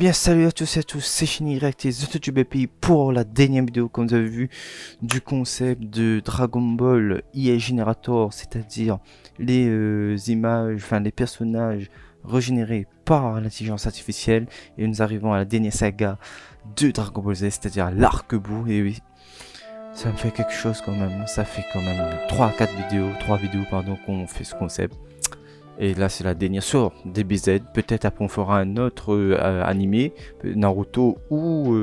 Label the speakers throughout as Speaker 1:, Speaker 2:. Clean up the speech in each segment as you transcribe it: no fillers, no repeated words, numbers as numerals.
Speaker 1: bien, salut à tous et à tous, c'est Shinirect et TheTubeAPI pour la dernière vidéo, comme vous avez vu, du concept de Dragon Ball EA Generator, c'est-à-dire les images, enfin les personnages régénérés par l'intelligence artificielle. Et nous arrivons à la dernière saga de Dragon Ball Z, c'est-à-dire l'arc-bout. Et oui, ça me fait quelque chose quand même, ça fait quand même 3 vidéos pardon, qu'on fait ce concept. Et là c'est la dernière sur DBZ, peut-être après on fera un autre animé, Naruto ou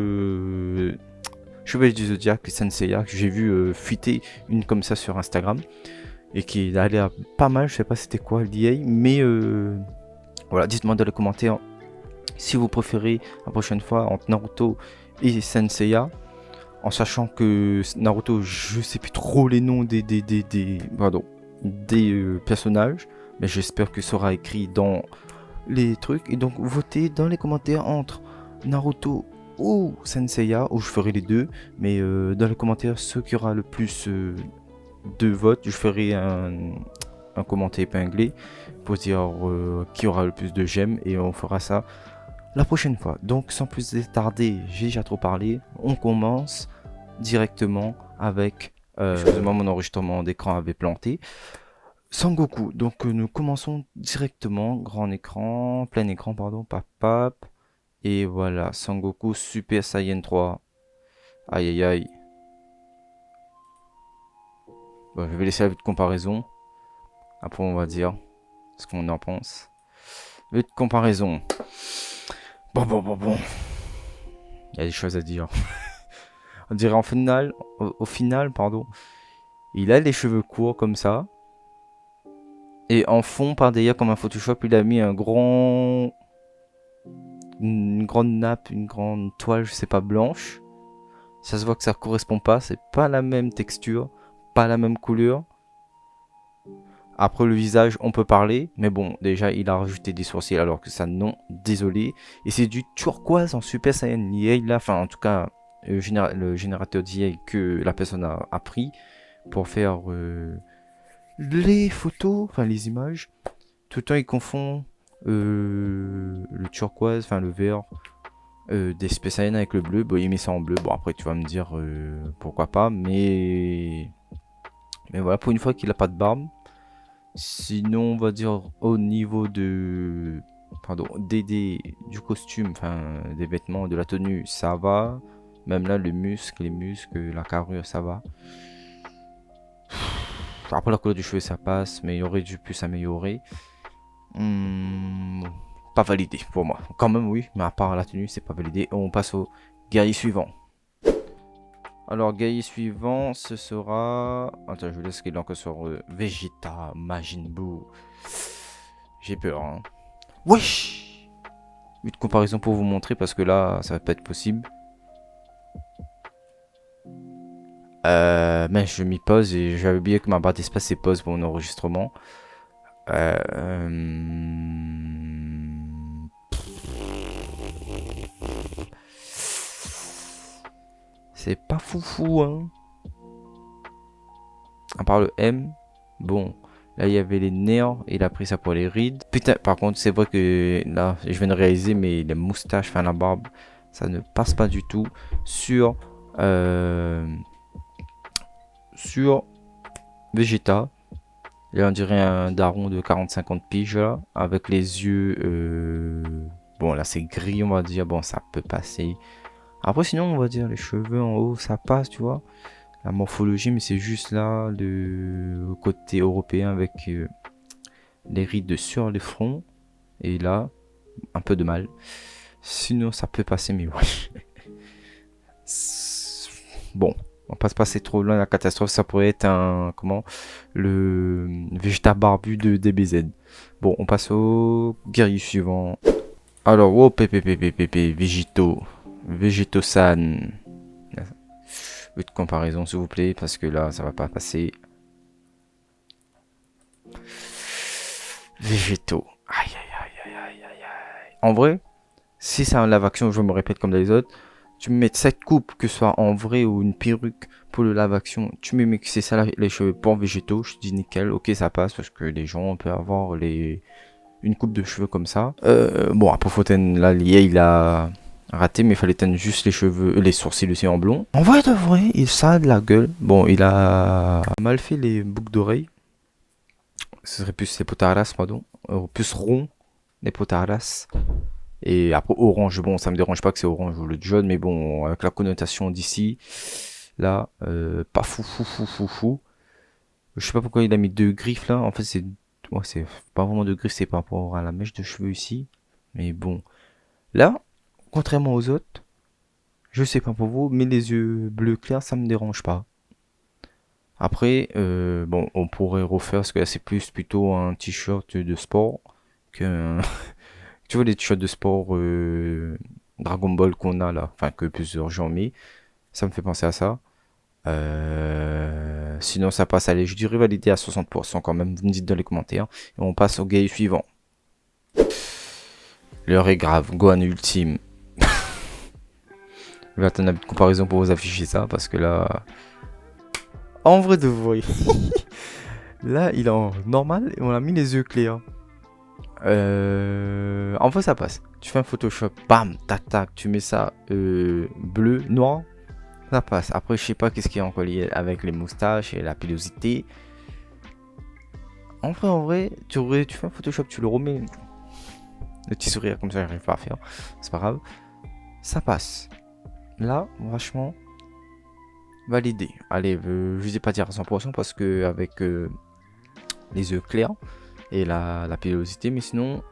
Speaker 1: Chevalier du Zodiac, Senseiya, que j'ai vu fuiter une comme ça sur Instagram. Et qui a l'air pas mal, je sais pas c'était quoi l'IA, mais voilà, dites-moi dans les commentaires si vous préférez la prochaine fois entre Naruto et Senseiya. En sachant que Naruto, je sais plus trop les noms des personnages. Mais j'espère que ça sera écrit dans les trucs. Et donc votez dans les commentaires entre Naruto ou Senseiya, ou je ferai les deux. Mais dans les commentaires, ceux qui aura le plus de votes, je ferai un commentaire épinglé pour dire qui aura le plus de j'aime. Et on fera ça la prochaine fois. Donc sans plus tarder, j'ai déjà trop parlé. On commence directement avec... excusez-moi, mon enregistrement d'écran avait planté. Sangoku, donc nous commençons directement, grand écran, plein écran pardon, pap, et voilà, Sangoku Super Saiyan 3, aïe aïe aïe. Bon, je vais laisser la vue de comparaison, après on va dire ce qu'on en pense. Vue de comparaison, bon, il y a des choses à dire. On dirait au final, pardon, il a les cheveux courts comme ça. Et en fond, par derrière, comme un Photoshop, il a mis une grande nappe, une grande toile, je sais pas, blanche. Ça se voit que ça correspond pas, c'est pas la même texture, pas la même couleur. Après le visage, on peut parler, mais bon, déjà il a rajouté des sourcils alors que ça non, désolé. Et c'est du turquoise en Super Saiyan EA là, enfin en tout cas le générateur d'IA que la personne a pris pour faire les photos, enfin les images. Tout le temps il confond le turquoise, enfin le vert des Super Saiyan avec le bleu. Bon, il met ça en bleu. Bon, après tu vas me dire pourquoi pas, mais voilà, pour une fois qu'il a pas de barbe. Sinon, on va dire au niveau de du costume, enfin des vêtements, de la tenue, ça va. Même là, les muscles, la carrure, ça va. Après la couleur du cheveu, ça passe, mais il aurait dû plus s'améliorer. Pas validé pour moi. Quand même oui, mais à part la tenue, c'est pas validé. On passe au guerrier suivant. Alors guerrier suivant, ce sera... Attends, je laisse qu'il est encore sur Vegeta, Majin Buu. J'ai peur, hein. Wesh! Une comparaison pour vous montrer, parce que là, ça va pas être possible. Mais je m'y pose et j'avais oublié que ma barre d'espace est pause pour mon enregistrement. C'est pas foufou, hein. À part le M, bon, là il y avait les nerfs, il a pris ça pour les rides. Putain, par contre, c'est vrai que là, je viens de réaliser, mais les moustaches, enfin la barbe, ça ne passe pas du tout sur Vegeta. Là, on dirait un daron de 40-50 piges là, avec les yeux. Bon, là c'est gris, on va dire. Bon, ça peut passer. Après, sinon, on va dire les cheveux en haut, ça passe, tu vois. La morphologie, mais c'est juste là le côté européen avec les rides sur les fronts. Et là, un peu de mal. Sinon, ça peut passer, mais ouais. Bon, on va pas se passer trop loin de la catastrophe. Ça pourrait être le Vegeta barbu de DBZ. Bon, on passe au guerrier suivant. Alors, oh, Végéto-san. De comparaison s'il vous plaît, parce que là ça va pas passer. Végétaux. Aïe. En vrai, si c'est un live action, je me répète comme les autres, tu me mets cette coupe, que ce soit en vrai ou une perruque pour le live action, tu me mets que c'est ça les cheveux pour Végétaux, je te dis nickel, ok ça passe, parce que les gens peuvent avoir les une coupe de cheveux comme ça. Bon, après faut teindre là, il a raté, mais il fallait teindre juste les cheveux, les sourcils aussi en blond. En vrai de vrai, ça a de la gueule. Bon, il a mal fait les boucles d'oreilles. Ce serait plus les potaras, pardon. Plus rond, les potaras. Et après orange, bon, ça me dérange pas que c'est orange ou le jaune, mais bon, avec la connotation d'ici, là, pas fou, fou, fou, fou, fou. Je sais pas pourquoi il a mis deux griffes là. En fait, c'est pas vraiment deux griffes, c'est par rapport à la mèche de cheveux ici. Mais bon, là, contrairement aux autres, je sais pas pour vous, mais les yeux bleus clairs, ça me dérange pas. Après, bon, on pourrait refaire parce que là, c'est plus plutôt un t-shirt de sport qu'un. Tu vois les t-shirts de sport Dragon Ball qu'on a là, enfin que plusieurs gens ont mis, ça me fait penser à ça. Sinon ça passe, allez, je dirais validé à 60% quand même, vous me dites dans les commentaires. Et on passe au gay suivant. L'heure est grave, Gohan ultime. Je vais attendre une comparaison pour vous afficher ça, parce que là... En vrai de vrai. Là, il est en normal et on a mis les yeux clairs. En fait, ça passe. Tu fais un Photoshop, bam, tac, tac, tu mets ça bleu, noir, ça passe. Après, je sais pas qu'est-ce qui est encore lié avec les moustaches et la pilosité. En vrai, tu fais un Photoshop, tu le remets. Le petit sourire, comme ça, j'arrive pas à faire. C'est pas grave. Ça passe. Là, franchement, validé. Allez, je vais pas dire à 100% parce que avec les yeux clairs et la pilosité, mais sinon,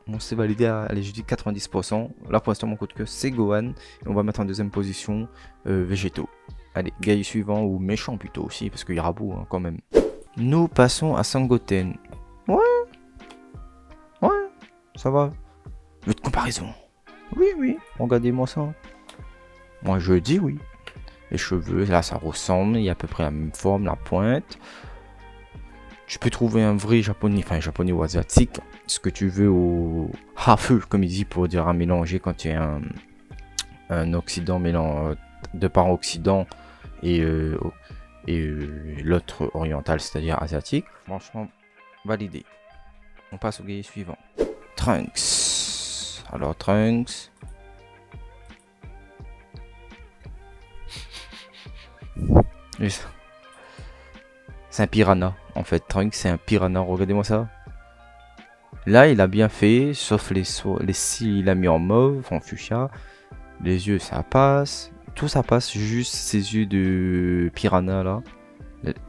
Speaker 1: on s'est validé à, allez, je dis 90%. Là, pour l'instant, mon coup de cœur, c'est Gohan. Et on va mettre en deuxième position végétaux. Allez, gars suivant, ou méchant plutôt aussi, parce qu'il y aura beau hein, quand même. Nous passons à Sangoten. Ouais, ouais, ça va. Jeu de comparaison. Oui, oui, regardez-moi ça. Moi, je dis oui. Les cheveux, là, ça ressemble. Il y a à peu près la même forme, la pointe. Tu peux trouver un vrai japonais, enfin japonais ou asiatique, ce que tu veux au hafeu, comme il dit, pour dire à mélanger quand tu es un occident mélange de parents occident et, l'autre oriental, c'est-à-dire asiatique. Franchement, validé. On passe au gay suivant. Trunks. Alors Trunks. C'est un piranha. En fait, Trunks, c'est un piranha. Regardez-moi ça. Là, il a bien fait, sauf les cils, il a mis en mauve, en fuchsia. Les yeux, ça passe. Tout ça passe, juste ces yeux de piranha là.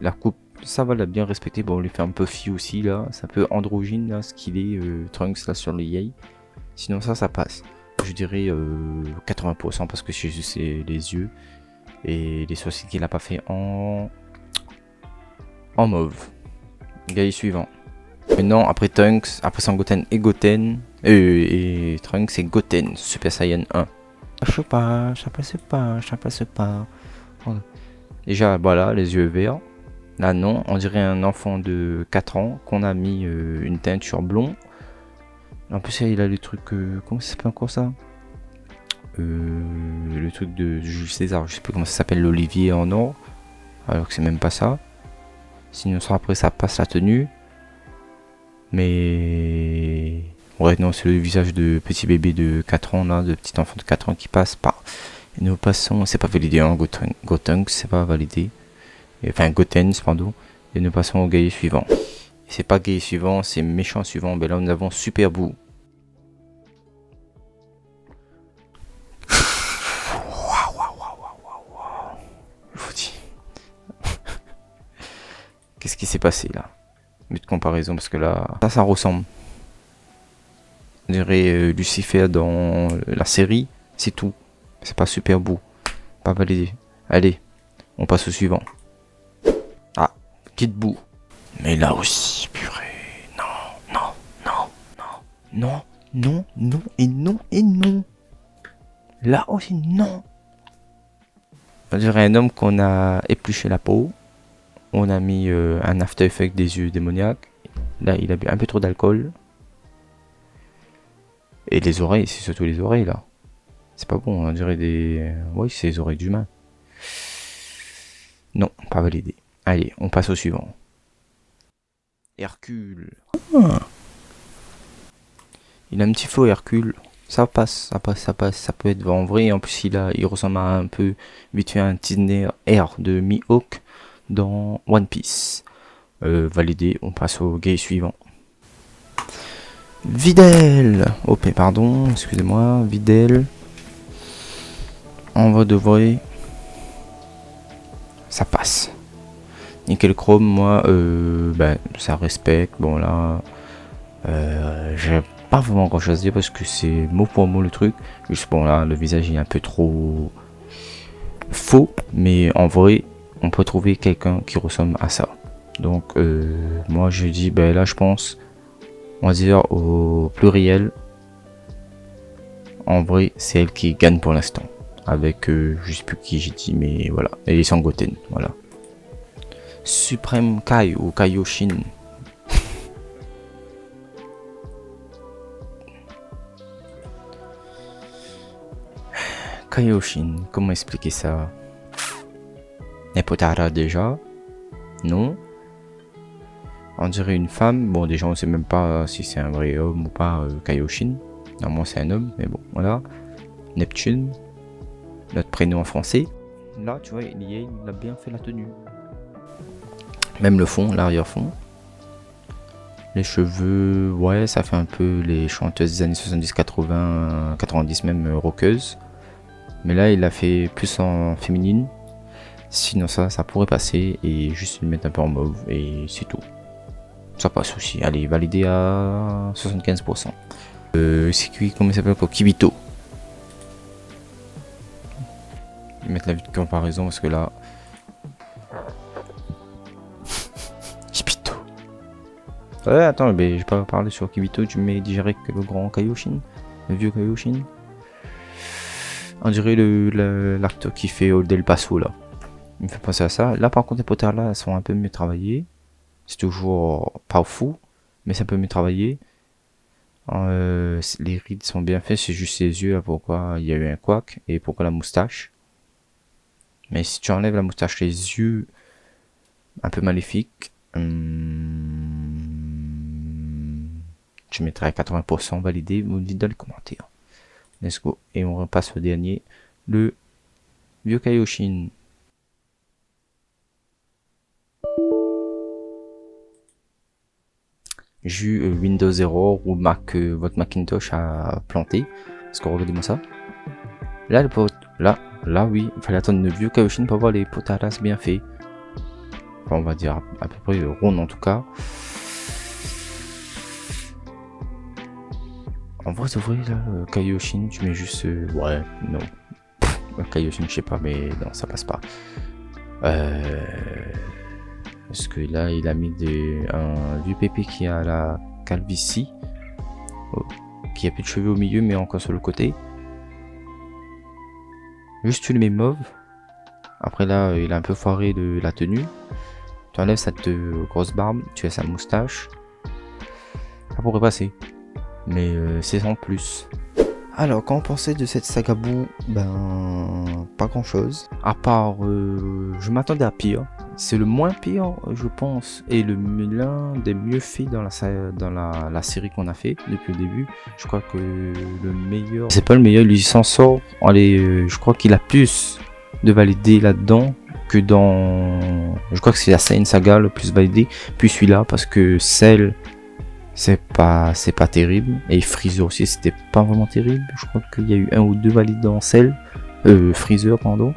Speaker 1: La coupe, ça va, l'a bien respecté. Bon, on lui fait un peu fi aussi là. C'est un peu androgyne là, ce qu'il est, Trunks là sur le yay. Sinon, ça passe. Je dirais 80% parce que c'est juste les yeux. Et les sourcils qu'il a pas fait en mauve. Gars suivant. Maintenant, après Trunks, après Sangoten et Goten. Et Trunks, c'est Goten, Super Saiyan 1. Je sais pas, ça passe pas, ça passe pas. Déjà, voilà, les yeux verts. Là, non, on dirait un enfant de 4 ans qu'on a mis une teinture blonde. En plus, il a les trucs. Comment ça s'appelle encore ça Le truc de Jules César, je sais plus comment ça s'appelle, l'olivier en or. Alors que c'est même pas ça. Sinon, ça, après, ça passe la tenue. Mais. Ouais, non, c'est le visage de petit bébé de 4 ans, là, de petit enfant de 4 ans qui passe par. Et nous passons, c'est pas validé, hein, Gotenks, c'est pas validé. Enfin, Gotens, pardon. Et nous passons au guerrier suivant. C'est pas guerrier suivant, c'est méchant suivant. Ben là, nous avons Super Boo. Je vous dis. Qu'est-ce qui s'est passé là? But de comparaison, parce que là, ça ressemble. On dirait Lucifer dans la série, c'est tout. C'est pas Super Boo. Pas validé. Allez, on passe au suivant. Ah, Kid Boo. Mais là aussi, purée. Non, non, non, non, non, non, non, et non, et non. Là aussi, non. On dirait un homme qu'on a épluché la peau. On a mis un after effect des yeux démoniaques. Là, il a bu un peu trop d'alcool. Et les oreilles, c'est surtout les oreilles là. C'est pas bon, on dirait des... Oui, c'est les oreilles d'humain. Non, pas validé. Allez, on passe au suivant. Hercule. Ah. Il a un petit faux Hercule. Ça passe, ça passe, ça passe. Ça peut être en vrai. En plus, il ressemble à un peu vite fait un Disney Air de Mihawk dans One Piece. Validé, on passe au gay suivant. Videl. OP, pardon, excusez-moi. Videl. On va de vrai. Ça passe. Nickel Chrome, moi, ça respecte. Bon, là, j'ai pas vraiment grand chose à dire parce que c'est mot pour mot le truc. Juste, bon, là, le visage est un peu trop faux, mais en vrai, on peut trouver quelqu'un qui ressemble à ça. Donc, moi, je dis, là, je pense, on va dire au pluriel. En vrai, c'est elle qui gagne pour l'instant. Avec, je sais plus qui j'ai dit, mais voilà. Et Sangoten, voilà. Supreme Kai ou Kaioshin. Kaioshin, comment expliquer ça? Nepotara déjà? Non. On dirait une femme. Bon, déjà, on sait même pas si c'est un vrai homme ou pas, Kaioshin. Normalement, c'est un homme, mais bon, voilà. Neptune. Notre prénom en français. Là, tu vois, il a bien fait la tenue. Même le fond, l'arrière-fond. Les cheveux, ouais, ça fait un peu les chanteuses des années 70, 80, 90 même rockeuses. Mais là, il a fait plus en féminine. Sinon ça pourrait passer et juste le mettre un peu en mauve et c'est tout. Ça passe aussi. Allez, validé à 75%. C'est qui, comment il s'appelle pour Kibito. Mettre la vue de comparaison parce que là... Kibito. Ouais, attends, mais j'ai pas parlé sur Kibito, tu mets direct le grand Kaioshin. Le vieux Kaioshin. On dirait l'acteur qui fait Old El Paso là. Il me fait penser à ça. Là par contre les potères là elles sont un peu mieux travaillées. C'est toujours pas fou, mais c'est un peu mieux travaillé. Les rides sont bien faits, c'est juste les yeux là, pourquoi il y a eu un couac et pourquoi la moustache. Mais si tu enlèves la moustache, les yeux un peu maléfiques, tu mettrais à 80% validé, vous me dites dans les commentaires. Let's go. Et on repasse au dernier, le vieux Kaioshin. J'ai eu Windows Error ou votre Macintosh a planté. Parce que regardez-moi ça. Là, là, oui, il fallait attendre le vieux Kaioshin pour voir les potaras bien faits. Enfin, on va dire à peu près rond en tout cas. En vrai, c'est vrai, là, Kaioshin, tu mets juste. Ouais, non. Kaioshin, je sais pas, mais non, ça passe pas. Parce que là, il a mis un vieux pépé qui a la calvitie. Qui a plus de cheveux au milieu, mais encore sur le côté. Juste, tu le mets mauve. Après, là, il a un peu foiré de la tenue. Tu enlèves cette grosse barbe, tu as sa moustache. Ça pourrait passer. Mais c'est sans plus. Alors, quand on pensait de cette saga Boo, pas grand chose. À part, je m'attendais à pire. C'est le moins pire, je pense, et l'un des mieux faits dans la série qu'on a fait depuis le début. Je crois que le meilleur, c'est pas le meilleur, lui s'en sort. Allez, je crois qu'il a plus de validé là-dedans que dans. Je crois que c'est la Saiyan Saga le plus validé, puis celui-là parce que Cell. C'est pas terrible. Et Freezer aussi, c'était pas vraiment terrible. Je crois qu'il y a eu un ou deux valides dans Cell. Freezer, pardon.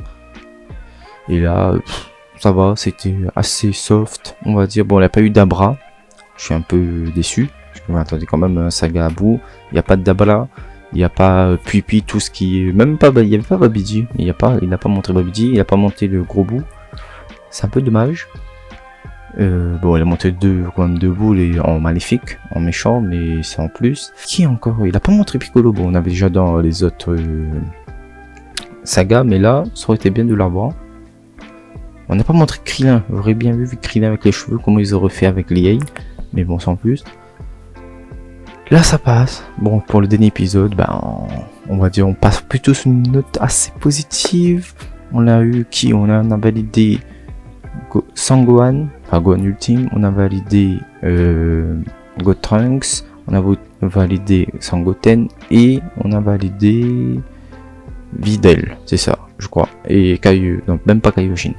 Speaker 1: Et là, ça va, c'était assez soft, on va dire. Bon, il n'y a pas eu d'Abra. Je suis un peu déçu. Je m'attendais quand même à un saga à bout. Il n'y a pas d'Abra. Il n'y a pas Puipi, tout ce qui est. Même pas. Il n'y avait pas Babidi. Il n'a pas montré Babidi. Il n'a pas monté le gros bout. C'est un peu dommage. Bon, il a monté quand même deux boules en maléfique, en méchant, mais c'est en plus. Qui encore? Il a pas montré Piccolo. Bon, on avait déjà dans les autres sagas, mais là, ça aurait été bien de l'avoir. On n'a pas montré Krillin. J'aurais bien vu Krillin avec les cheveux, comment ils auraient fait avec Liei, mais bon, sans plus. Là, ça passe. Bon, pour le dernier épisode, on va dire, on passe plutôt sur une note assez positive. On a eu qui? On a validé Sangohan, enfin Gohan Ultime, on a validé God Trunks, on a validé Sangoten et on a validé Videl, c'est ça, je crois. Et Kaioshin, donc même pas Kaioshin.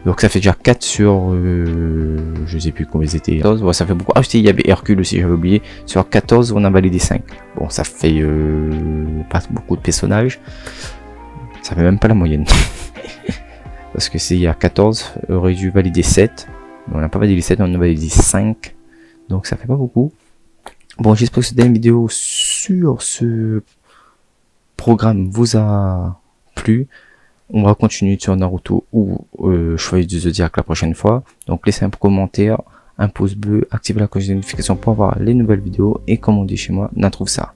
Speaker 1: Donc ça fait déjà 4 sur, je sais plus combien c'était, 14, ouais, ça fait beaucoup. Ah si, il y avait Hercule aussi, j'avais oublié. Sur 14, on a validé 5. Bon, ça fait pas beaucoup de personnages. Ça fait même pas la moyenne. Parce que c'est il y a 14, aurait dû valider 7. Mais on n'a pas validé 7, on a validé 5. Donc ça fait pas beaucoup. Bon, j'espère que cette vidéo sur ce programme vous a plu. On va continuer sur Naruto ou Chevalier du Zodiac la prochaine fois. Donc laissez un commentaire, un pouce bleu, activez la cloche de notification pour avoir les nouvelles vidéos. Et comme on dit chez moi, on trouve ça.